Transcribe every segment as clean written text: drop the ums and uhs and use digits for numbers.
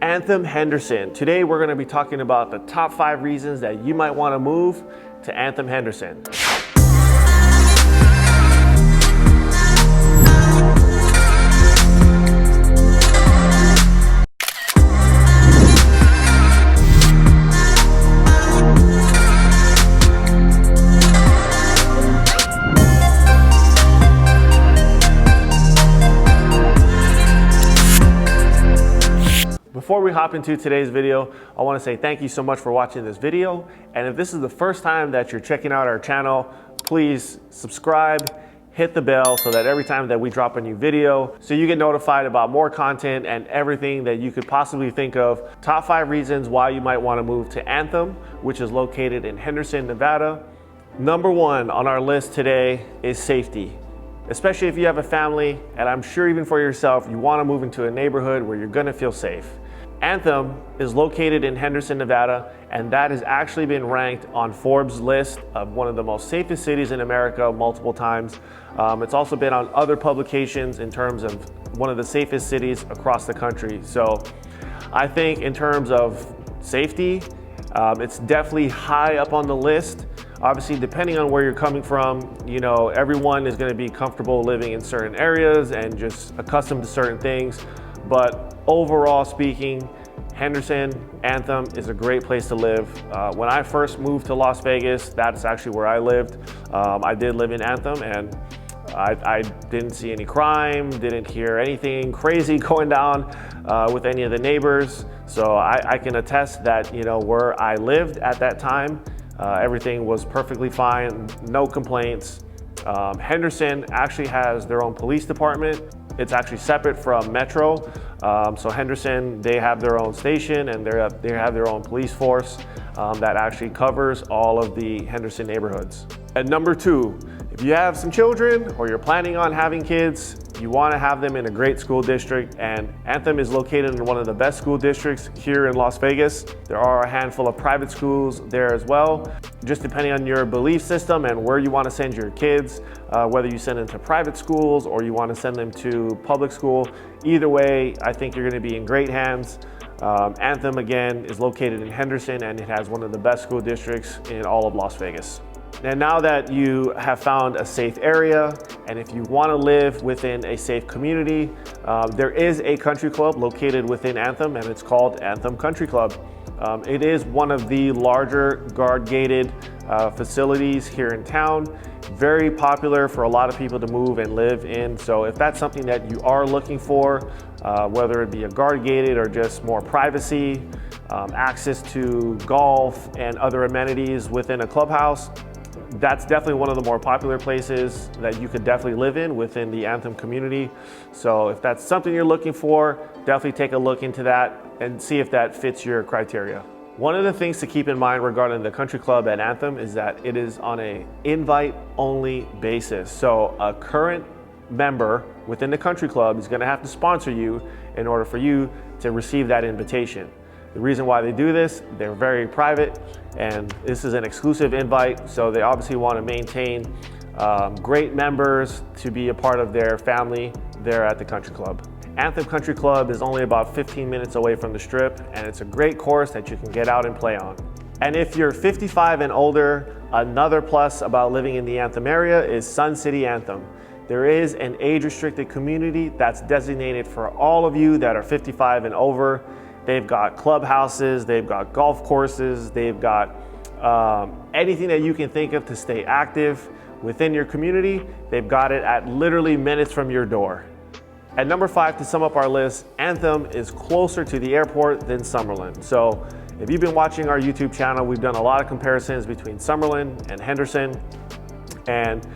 Anthem Henderson. Today we're going to be talking about the top 5 reasons that you might want to move to Anthem Henderson. Before we hop into today's video, I want to say thank you so much for watching this video. And if this is the first time that you're checking out our channel, please subscribe, hit the bell so that every time that we drop a new video, so you get notified about more content and everything that you could possibly think of. Top 5 reasons why you might want to move to Anthem, which is located in Henderson, Nevada. Number 1 on our list today is safety. Especially if you have a family, and I'm sure even for yourself, you want to move into a neighborhood where you're going to feel safe. Anthem is located in Henderson, Nevada, and that has actually been ranked on Forbes' list of one of the most safest cities in America multiple times. It's also been on other publications in terms of one of the safest cities across the country. So I think in terms of safety, it's definitely high up on the list. Obviously, depending on where you're coming from, you know, everyone is going to be comfortable living in certain areas and just accustomed to certain things. But overall speaking, Henderson, Anthem is a great place to live. When I first moved to Las Vegas, that's actually where I lived. I did live in Anthem, and I didn't see any crime, didn't hear anything crazy going down with any of the neighbors. So I can attest that, you know, where I lived at that time, everything was perfectly fine, no complaints. Henderson actually has their own police department. It's actually separate from Metro. So Henderson, they have their own station and they have their own police force that actually covers all of the Henderson neighborhoods. And number 2, if you have some children or you're planning on having kids, you want to have them in a great school district, and Anthem is located in one of the best school districts here in Las Vegas. There are a handful of private schools there as well. Just depending on your belief system and where you want to send your kids, whether you send them to private schools or you want to send them to public school, either way, I think you're going to be in great hands. Anthem, again, is located in Henderson, and it has one of the best school districts in all of Las Vegas. And now that you have found a safe area, and if you want to live within a safe community, there is a country club located within Anthem, and it's called Anthem Country Club. It is one of the larger guard-gated facilities here in town. Very popular for a lot of people to move and live in. So if that's something that you are looking for, whether it be a guard-gated or just more privacy, access to golf and other amenities within a clubhouse, that's definitely one of the more popular places that you could definitely live in within the Anthem community. So if that's something you're looking for, definitely take a look into that and see if that fits your criteria. One of the things to keep in mind regarding the country club at Anthem is that it is on an invite-only basis. So a current member within the country club is going to have to sponsor you in order for you to receive that invitation. The reason why they do this, they're very private, and this is an exclusive invite, so they obviously want to maintain great members to be a part of their family there at the country club. Anthem Country Club is only about 15 minutes away from the Strip, and it's a great course that you can get out and play on. And if you're 55 and older, another plus about living in the Anthem area is Sun City Anthem. There is an age-restricted community that's designated for all of you that are 55 and over. They've got clubhouses, they've got golf courses, they've got anything that you can think of to stay active within your community. They've got it at literally minutes from your door. At number 5, to sum up our list, Anthem is closer to the airport than Summerlin. So if you've been watching our YouTube channel, we've done a lot of comparisons between Summerlin and Henderson. And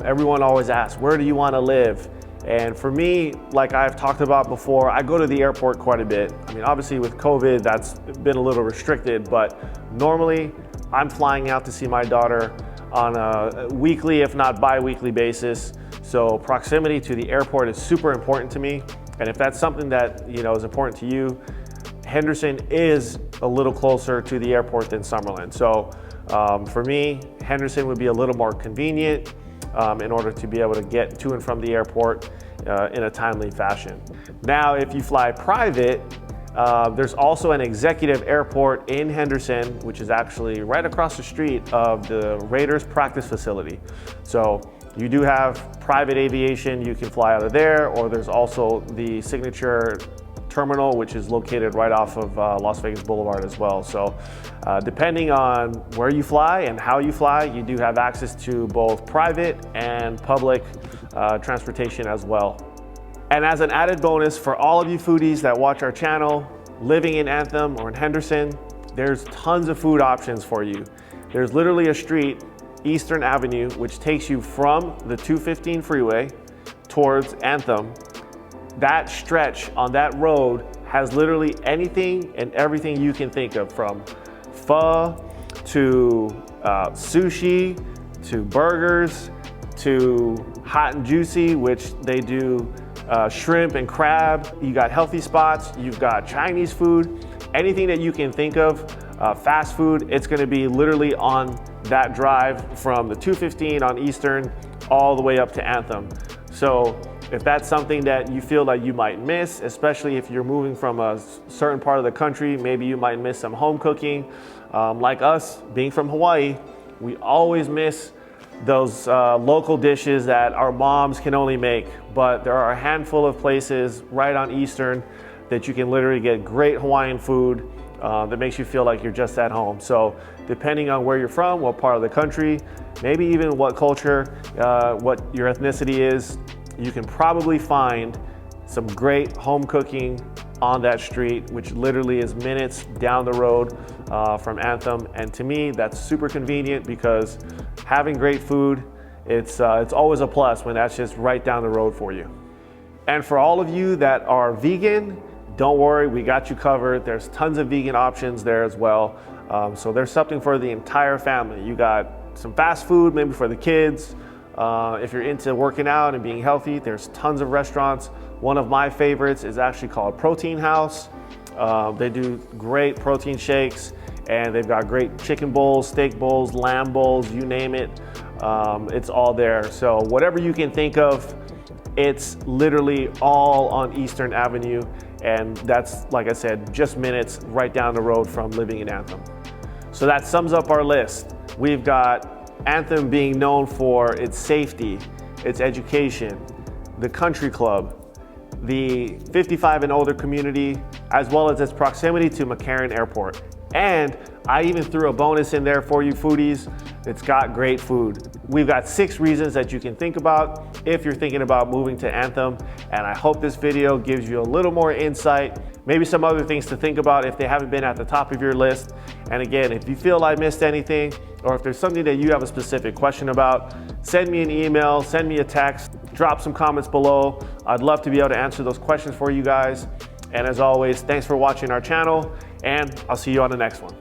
everyone always asks, where do you want to live? And for me, like I've talked about before, I go to the airport quite a bit. I mean, obviously with COVID, that's been a little restricted, but normally I'm flying out to see my daughter on a weekly, if not bi-weekly basis. So proximity to the airport is super important to me. And if that's something that, you know, is important to you, Henderson is a little closer to the airport than Summerlin. So for me, Henderson would be a little more convenient in order to be able to get to and from the airport in a timely fashion. Now, if you fly private, There's also an executive airport in Henderson, which is actually right across the street of the Raiders practice facility. So you do have private aviation, you can fly out of there, or there's also the Signature Terminal, which is located right off of Las Vegas Boulevard as well. So depending on where you fly and how you fly, you do have access to both private and public transportation as well. And as an added bonus for all of you foodies that watch our channel, living in Anthem or in Henderson, there's tons of food options for you. There's literally a street, Eastern Avenue, which takes you from the 215 freeway towards Anthem. That stretch on that road has literally anything and everything you can think of, from pho to sushi to burgers to hot and juicy, which they do shrimp and crab. You got healthy spots, you've got Chinese food, anything that you can think of, fast food. It's gonna be literally on that drive from the 215 on Eastern all the way up to Anthem. So if that's something that you feel like you might miss, especially if you're moving from a certain part of the country, maybe you might miss some home cooking. Like us, being from Hawaii, we always miss those local dishes that our moms can only make, but there are a handful of places right on Eastern that you can literally get great Hawaiian food that makes you feel like you're just at home. So depending on where you're from, what part of the country, maybe even what culture, what your ethnicity is, you can probably find some great home cooking on that street, which literally is minutes down the road from Anthem. And to me, that's super convenient because having great food, it's always a plus when that's just right down the road for you. And for all of you that are vegan, don't worry, we got you covered. There's tons of vegan options there as well. So there's something for the entire family. You got some fast food, maybe for the kids. If you're into working out and being healthy, there's tons of restaurants. One of my favorites is actually called Protein House. They do great protein shakes, and they've got great chicken bowls, steak bowls, lamb bowls, you name it. It's all there. So whatever you can think of, it's literally all on Eastern Avenue. And that's, like I said, just minutes right down the road from living in Anthem. So that sums up our list. We've got Anthem being known for its safety, its education, the country club, the 55 and older community, as well as its proximity to McCarran Airport. And I even threw a bonus in there for you foodies. It's got great food. We've got 6 reasons that you can think about if you're thinking about moving to Anthem. And I hope this video gives you a little more insight, maybe some other things to think about if they haven't been at the top of your list. And again, if you feel I missed anything, or if there's something that you have a specific question about, send me an email, send me a text, drop some comments below. I'd love to be able to answer those questions for you guys. And as always, thanks for watching our channel, and I'll see you on the next one.